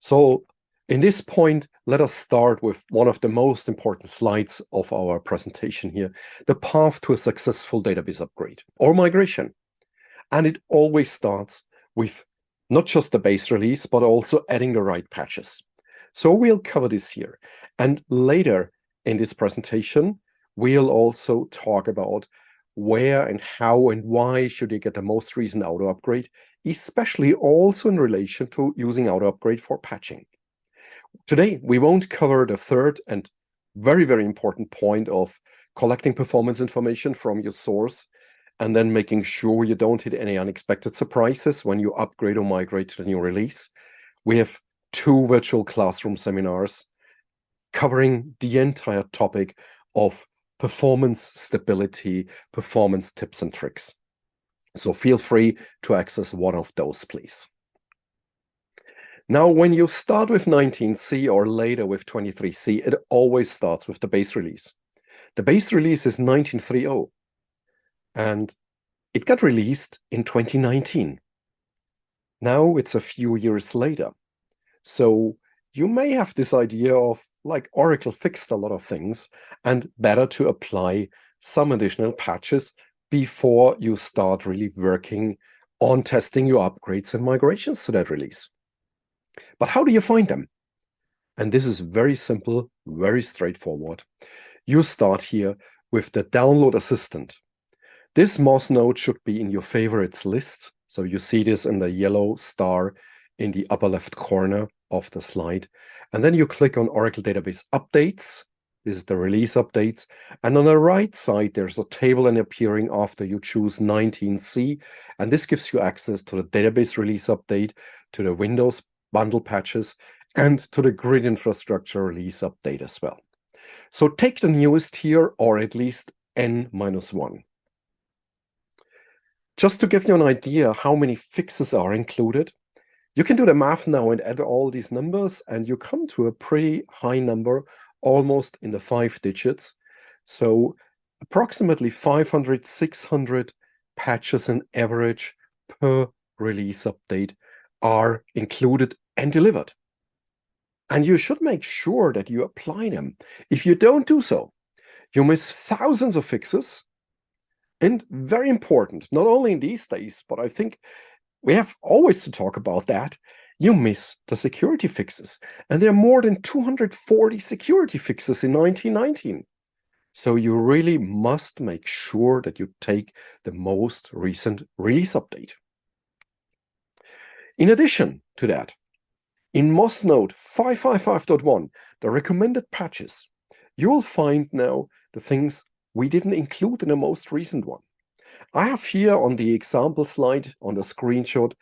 So in this point, let us start with one of the most important slides of our presentation here, the path to a successful database upgrade or migration. And it always starts with not just the base release, but also adding the right patches. So we'll cover this here. And later in this presentation, we'll also talk about where and how and why should you get the most recent auto upgrade, especially also in relation to using auto upgrade for patching. Today, we won't cover the third and very, very important point of collecting performance information from your source and then making sure you don't hit any unexpected surprises when you upgrade or migrate to the new release. We have 2 virtual classroom seminars covering the entire topic of performance stability, performance tips and tricks. So feel free to access one of those, please. Now, when you start with 19C or later with 23C, it always starts with the base release. The base release is 19.3.0, and it got released in 2019. Now it's a few years later. So you may have this idea of, like, Oracle fixed a lot of things and better to apply some additional patches before you start really working on testing your upgrades and migrations to that release. But how do you find them? And this is very simple, very straightforward. You start here with the Download Assistant. This Moz node should be in your favorites list. So you see this in the yellow star in the upper left corner of the slide. And then you click on Oracle Database Updates. This is the release updates. And on the right side, there's a table appearing after you choose 19C. And this gives you access to the database release update, to the Windows bundle patches, and to the grid infrastructure release update as well. So take the newest here, or at least N-1. Just to give you an idea how many fixes are included, you can do the math now and add all these numbers, and you come to a pretty high number, almost in the 5 digits. So approximately 500, 600 patches on average per release update are included and delivered. And you should make sure that you apply them. If you don't do so, you miss thousands of fixes. And very important, not only in these days, but I think we have always to talk about that, you miss the security fixes. And there are more than 240 security fixes in 1919. So you really must make sure that you take the most recent release update. In addition to that, in Moz node 555.1, the recommended patches, you will find now the things we didn't include in the most recent one. I have here on the example slide, on the screenshot,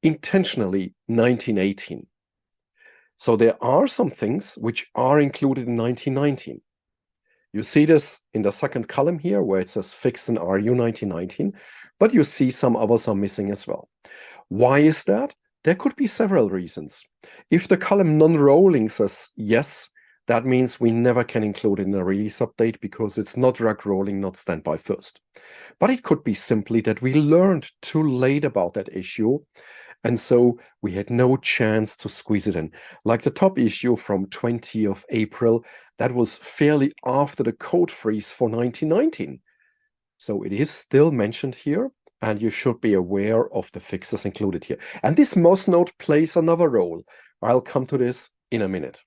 intentionally 1918. So there are some things which are included in 1919. You see this in the second column here, where it says fixed in RU 1919, but you see some others are missing as well. Why is that? There could be several reasons. If the column non-rolling says yes, that means we never can include it in a release update because it's not rug rolling, not standby first. But it could be simply that we learned too late about that issue, and so we had no chance to squeeze it in. Like the top issue from 20th of April, that was fairly after the code freeze for 1919. So it is still mentioned here, and you should be aware of the fixes included here. And this Moz node plays another role. I'll come to this in a minute.